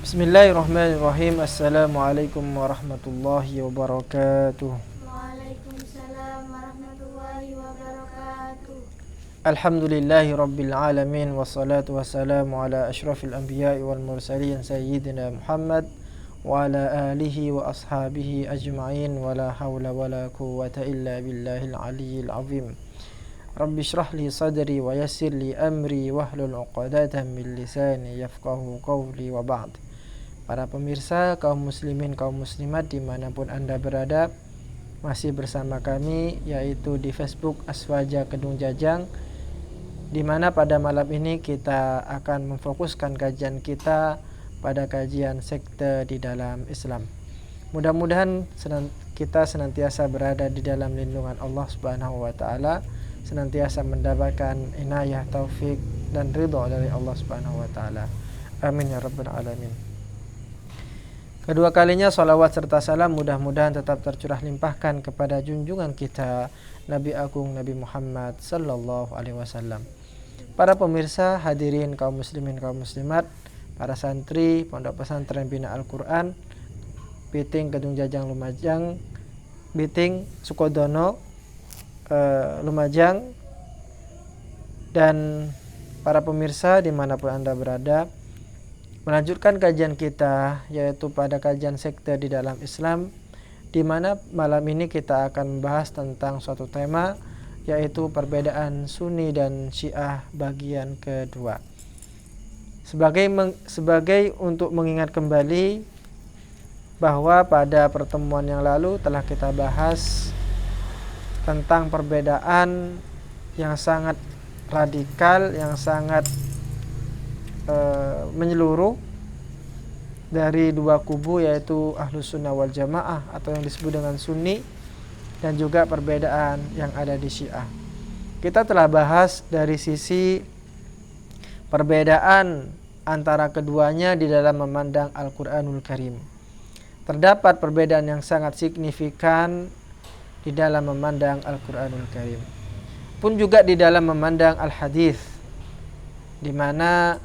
Bismillahirrahmanirrahim. Assalamualaikum warahmatullahi wabarakatuh. Waalaikumsalam warahmatullahi wabarakatuh. Alhamdulillahi rabbil alamin. Wassalatu wassalamu ala ashrafil anbiya'i wal mursalin sayyidina Muhammad wa ala alihi wa ashabihi ajma'in. Wa la hawla wa la quwwata illa billahil aliyyil azim. Rabbi shrah li sadri wa yassir li amri wahlul 'uqdatam min lisani yafqahu qawli wa ba'd. Para pemirsa, kaum muslimin, kaum muslimat dimanapun Anda berada, masih bersama kami yaitu di Facebook Aswaja Kedung Jajang, di mana pada malam ini kita akan memfokuskan kajian kita pada kajian sekte di dalam Islam. Mudah-mudahan kita senantiasa berada di dalam lindungan Allah Subhanahu wa taala, senantiasa mendapatkan inayah, taufik dan ridha dari Allah Subhanahu wa taala. Amin ya rabbal alamin. Kedua kalinya salawat serta salam mudah-mudahan tetap tercurah limpahkan kepada junjungan kita Nabi Agung Nabi Muhammad sallallahu alaihi wasallam. Para pemirsa, hadirin kaum muslimin kaum muslimat, para santri Pondok Pesantren Bina Al-Qur'an Biting Kedung Jajang Lumajang, Biting Sukodono Lumajang, dan para pemirsa dimanapun Anda berada, melanjutkan kajian kita yaitu pada kajian sekte di dalam Islam, di mana malam ini kita akan membahas tentang suatu tema yaitu perbedaan Sunni dan Syiah bagian kedua. Sebagai untuk mengingat kembali bahwa pada pertemuan yang lalu telah kita bahas tentang perbedaan yang sangat radikal, yang sangat menyeluruh dari dua kubu yaitu Ahlus Sunnah wal Jamaah atau yang disebut dengan Sunni, dan juga perbedaan yang ada di Syiah. Kita telah bahas dari sisi perbedaan antara keduanya di dalam memandang Al-Quranul Karim. Terdapat perbedaan yang sangat signifikan di dalam memandang Al-Quranul Karim, pun juga di dalam memandang Al-Hadis, di mana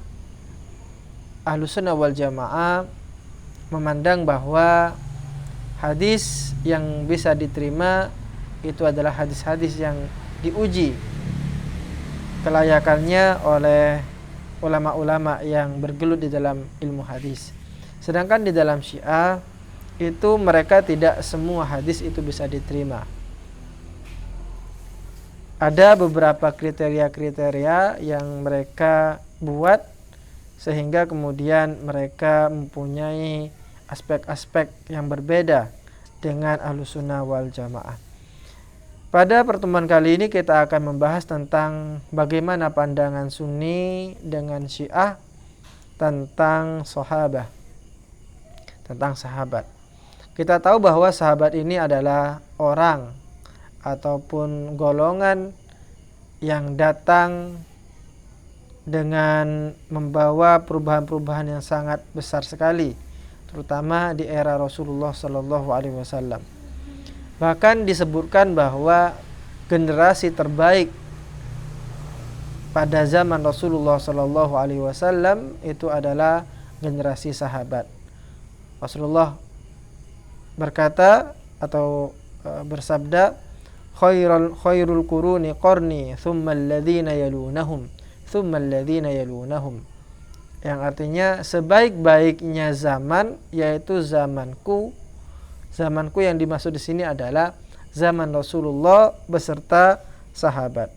Ahlus Sunnah wal Jamaah memandang bahwa hadis yang bisa diterima itu adalah hadis-hadis yang diuji kelayakannya oleh ulama-ulama yang bergelut di dalam ilmu hadis. Sedangkan di dalam Syiah itu mereka tidak semua hadis itu bisa diterima. Ada beberapa kriteria-kriteria yang mereka buat sehingga kemudian mereka mempunyai aspek-aspek yang berbeda dengan Ahlus Sunnah wal Jamaah. Pada pertemuan kali ini kita akan membahas tentang bagaimana pandangan Sunni dengan Syiah tentang sahabat. Kita tahu bahwa sahabat ini adalah orang ataupun golongan yang datang dengan membawa perubahan-perubahan yang sangat besar sekali, terutama di era Rasulullah Sallallahu Alaihi Wasallam. Bahkan disebutkan bahwa generasi terbaik pada zaman Rasulullah Sallallahu Alaihi Wasallam itu adalah generasi sahabat. Rasulullah berkata atau bersabda, khairul quruni qarni thumma alladhina yalunahum thumma alladhina yalunahum, yang artinya sebaik-baiknya zaman yaitu zamanku. Zamanku yang dimaksud di sini adalah zaman Rasulullah beserta sahabat.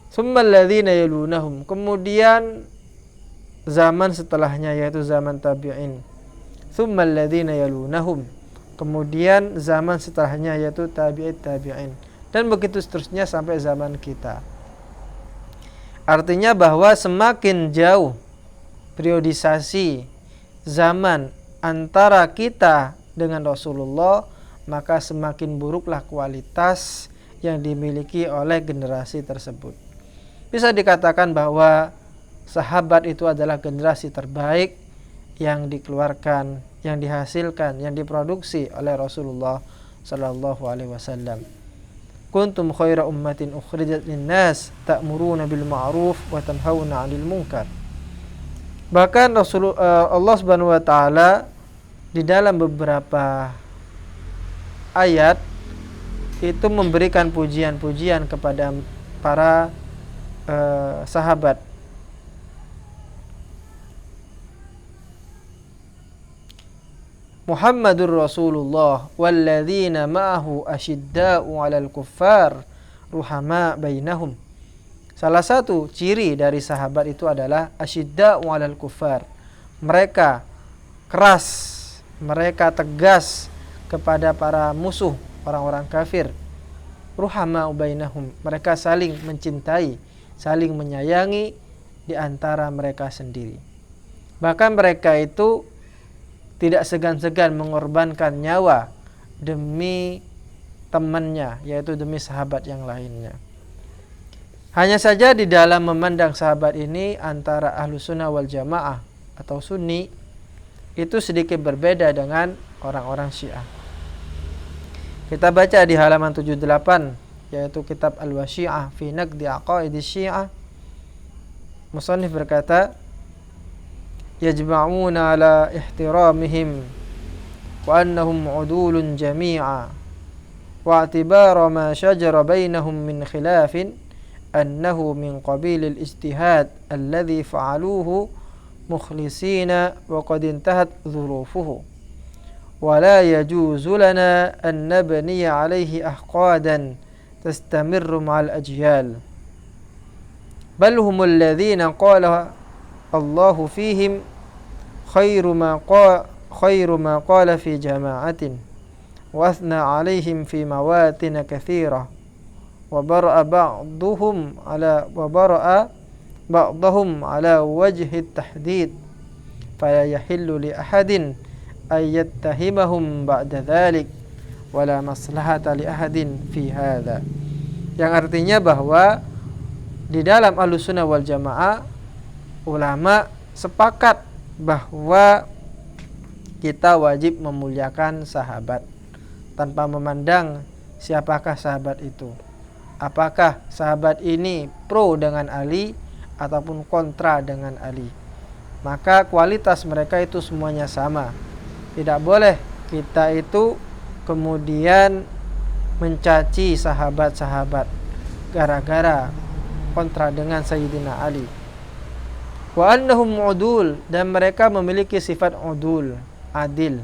Thumma alladhina yalunahum, kemudian zaman setelahnya yaitu zaman tabi'in. Thumma alladhina yalunahum, kemudian zaman setelahnya yaitu tabi'in, dan begitu seterusnya sampai zaman kita. Artinya bahwa semakin jauh periodisasi zaman antara kita dengan Rasulullah, maka semakin buruklah kualitas yang dimiliki oleh generasi tersebut. Bisa dikatakan bahwa sahabat itu adalah generasi terbaik yang dikeluarkan, yang dihasilkan, yang diproduksi oleh Rasulullah sallallahu alaihi wasallam. Kuntum khaira ummatin ukhrijat linnas ta'muruna bil ma'ruf wa tanhauna 'anil munkar. Bahkan Allah Subhanahu wa taala di dalam beberapa ayat itu memberikan pujian-pujian kepada para sahabat. Muhammadur Rasulullah walladzina ma'ahu asyidda'u 'alal kuffar ruhama bainahum. Salah satu ciri dari sahabat itu adalah asyidda'u 'alal kuffar. Mereka keras, mereka tegas kepada para musuh, orang-orang kafir. Ruhama bainahum. Mereka saling mencintai, saling menyayangi di antara mereka sendiri. Bahkan mereka itu tidak segan-segan mengorbankan nyawa demi temannya, yaitu demi sahabat yang lainnya. Hanya saja di dalam memandang sahabat ini antara ahlu sunnah wal jamaah atau sunni itu sedikit berbeda dengan orang-orang syiah. Kita baca di halaman 78, yaitu kitab Al-Wasyi'ah fi Naqdi Aqaidi Syiah. Musannif berkata, yajma'una ala ihtiramihim wa annahum udulun jami'a wa i'tibara ma shajara bainahum min khilafin annahu min qabilil ijtihad alladhi fa'aluhu mukhlisina wa qad intahat dhurufuhu wa la yajuzu lana an nabniya alayhi ahqadan tastamirru ma'al ajyal bal humul ladhina qala Allahu fihim khairu ma qala fi jama'atin wa athna 'alaihim fi mawatin katsirah wa bara'a ba'dhum 'ala wajhi at-tahdid fala yahillu li ahadin ay yattahimahum ba'da dhalik wala maslahata li ahadin fi hadha. Yang artinya bahwa di dalam Ahlussunnah wal Jamaah ulama sepakat bahwa kita wajib memuliakan sahabat tanpa memandang siapakah sahabat itu. Apakah sahabat ini pro dengan Ali ataupun kontra dengan Ali. Maka kualitas mereka itu semuanya sama. Tidak boleh kita itu kemudian mencaci sahabat-sahabat gara-gara kontra dengan Sayyidina Ali. Wa annahum udul, dan mereka memiliki sifat udul, adil.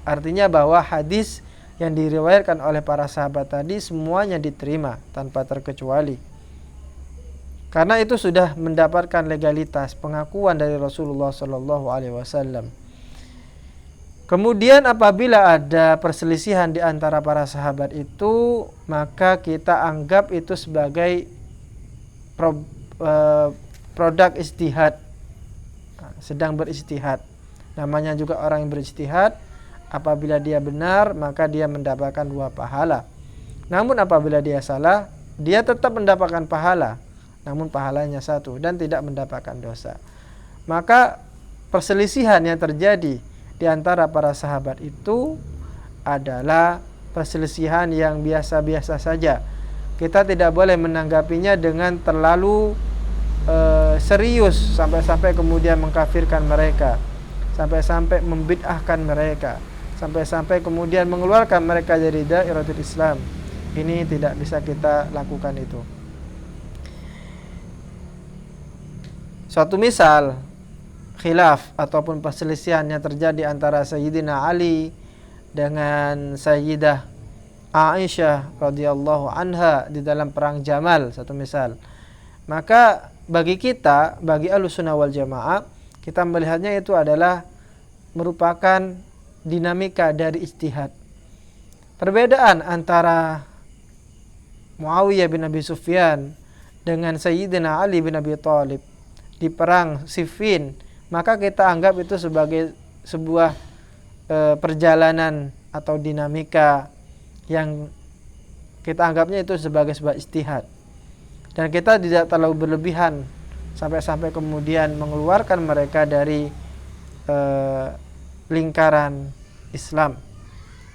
Artinya bahwa hadis yang diriwayatkan oleh para sahabat tadi semuanya diterima tanpa terkecuali. Karena itu sudah mendapatkan legalitas pengakuan dari Rasulullah sallallahu alaihi wasallam. Kemudian apabila ada perselisihan di antara para sahabat itu, maka kita anggap itu sebagai produk ijtihad, sedang berijtihad. Namanya juga orang yang berijtihad. Apabila dia benar, maka dia mendapatkan 2 pahala. Namun apabila dia salah, dia tetap mendapatkan pahala, namun pahalanya 1 dan tidak mendapatkan dosa. Maka perselisihan yang terjadi di antara para sahabat itu adalah perselisihan yang biasa-biasa saja. Kita tidak boleh menanggapinya dengan terlalu serius sampai-sampai kemudian mengkafirkan mereka, sampai-sampai membid'ahkan mereka, sampai-sampai kemudian mengeluarkan mereka dari dairatul Islam. Ini tidak bisa kita lakukan itu. Suatu misal khilaf ataupun perselisihan yang terjadi antara Sayyidina Ali dengan Sayyidah Aisyah radhiyallahu anha di dalam perang Jamal, satu misal. Maka bagi kita, bagi Ahlussunnah wal Jamaah, kita melihatnya itu adalah merupakan dinamika dari ijtihad. Perbedaan antara Muawiyah bin Abi Sufyan dengan Sayyidina Ali bin Abi Thalib di perang Siffin, maka kita anggap itu sebagai sebuah perjalanan atau dinamika yang kita anggapnya itu sebagai sebuah ijtihad. Dan kita tidak terlalu berlebihan sampai-sampai kemudian mengeluarkan mereka dari lingkaran Islam,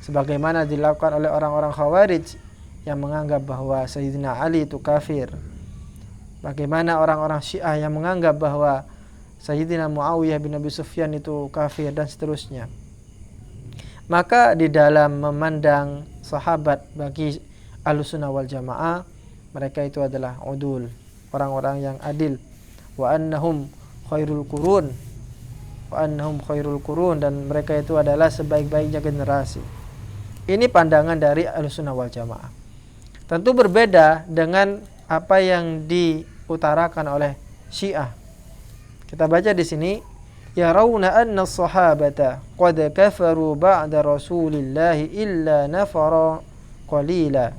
sebagaimana dilakukan oleh orang-orang Khawarij yang menganggap bahwa Sayyidina Ali itu kafir. Bagaimana orang-orang Syiah yang menganggap bahwa Sayyidina Muawiyah bin Abi Sufyan itu kafir dan seterusnya. Maka di dalam memandang sahabat bagi Ahlussunnah wal Jamaah, mereka itu adalah udul, orang-orang yang adil. Wa annahum khairul qurun, dan mereka itu adalah sebaik-baiknya generasi. Ini pandangan dari Ahlussunnah wal Jamaah. Tentu berbeda dengan apa yang diutarakan oleh Syiah. Kita baca di sini, yarawna anna as-sahabata qad kafaru ba'da Rasulillahi illa nafara qalila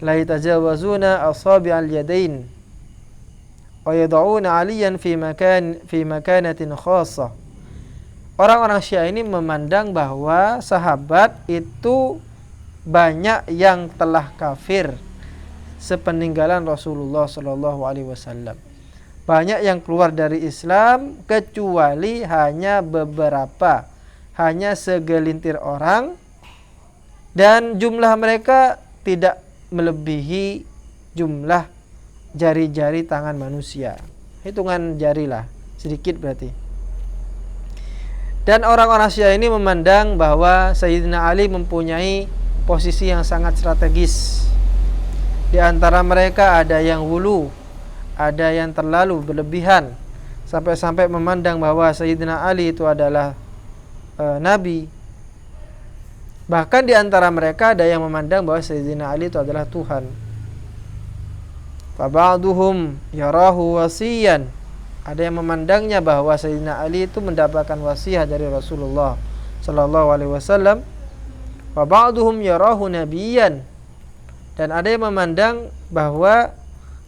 la yatajawazuna asabi'al yadain wa yad'una 'aliyan fi makanatin khassah. Orang-orang Syiah ini memandang bahwa sahabat itu banyak yang telah kafir sepeninggalan Rasulullah sallallahu alaihi wasallam. Banyak yang keluar dari Islam kecuali hanya beberapa, hanya segelintir orang, dan jumlah mereka tidak melebihi jumlah jari-jari tangan manusia. Hitungan jari lah, sedikit berarti. Dan orang-orang Syiah ini memandang bahwa Sayyidina Ali mempunyai posisi yang sangat strategis. Di antara mereka ada yang hulu, ada yang terlalu berlebihan, sampai-sampai memandang bahwa Sayyidina Ali itu adalah Nabi. Bahkan di antara mereka ada yang memandang bahwa Sayyidina Ali itu adalah Tuhan. Fa ba'duhum yarahu wasiyan. Ada yang memandangnya bahwa Sayyidina Ali itu mendapatkan wasiat dari Rasulullah sallallahu alaihi wasallam. Wa ba'duhum yarahu nabiyyan. Dan ada yang memandang bahwa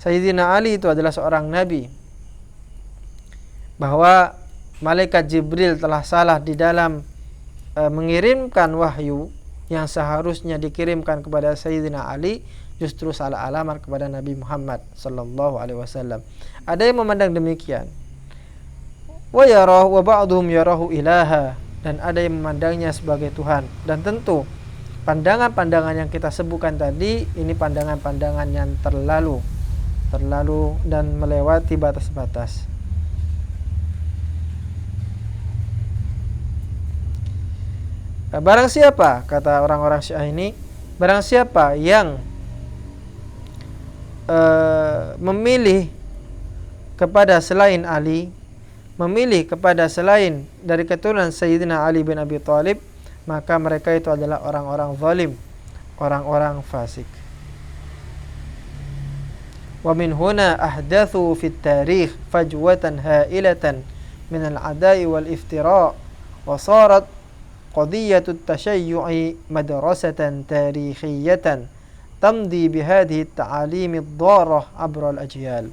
Sayyidina Ali itu adalah seorang nabi, bahwa malaikat Jibril telah salah di dalam mengirimkan wahyu yang seharusnya dikirimkan kepada Sayyidina Ali, justru salah alamat kepada Nabi Muhammad sallallahu alaihi wasallam. Ada yang memandang demikian. Wa ba'dhum yarahu ilaha, dan ada yang memandangnya sebagai Tuhan. Dan tentu pandangan-pandangan yang kita sebutkan tadi ini pandangan-pandangan yang terlalu dan melewati batas-batas. Barang siapa, kata orang-orang Syiah ini, barang siapa yang memilih kepada selain Ali, memilih kepada selain dari keturunan Sayyidina Ali bin Abi Thalib, maka mereka itu adalah orang-orang zalim, orang-orang fasik. Wa min huna ahdathu fit tarikh fajwatan hailatan min al-'ada'i wal iftira' wa sarat qadiyatut tashayyu'i madrasatan tarikhiyatan tamdi bihadhihi at-ta'alim ad-dharah 'abra al-ajyal.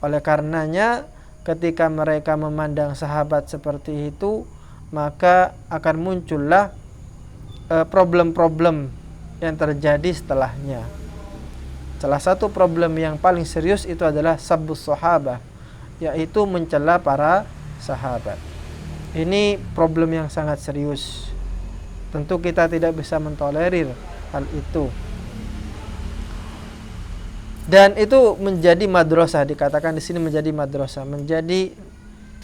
Oleh karenanya ketika mereka memandang sahabat seperti itu, maka akan muncullah problem-problem yang terjadi setelahnya. Salah satu problem yang paling serius itu adalah sabbus sahabah, yaitu mencela para sahabat. Ini problem yang sangat serius. Tentu kita tidak bisa mentolerir hal itu. Dan itu menjadi madrasah, dikatakan di sini menjadi madrasah, menjadi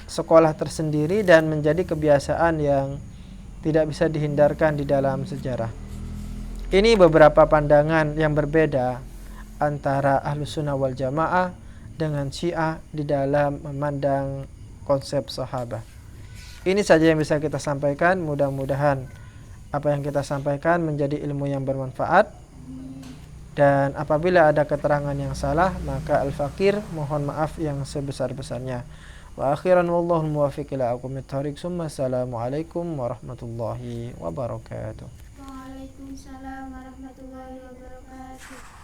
sekolah tersendiri dan menjadi kebiasaan yang tidak bisa dihindarkan di dalam sejarah. Ini beberapa pandangan yang berbeda antara Ahlussunnah wal Jamaah dengan Syiah di dalam memandang konsep sahabat. Ini saja yang bisa kita sampaikan. Mudah-mudahan apa yang kita sampaikan menjadi ilmu yang bermanfaat. Dan apabila ada keterangan yang salah, maka al-fakir mohon maaf yang sebesar-besarnya. Wa akhiran wallahu muwaffiq ila aqwamit thoriq. Assalamualaikum warahmatullahi wabarakatuh. Waalaikumsalam warahmatullahi wabarakatuh.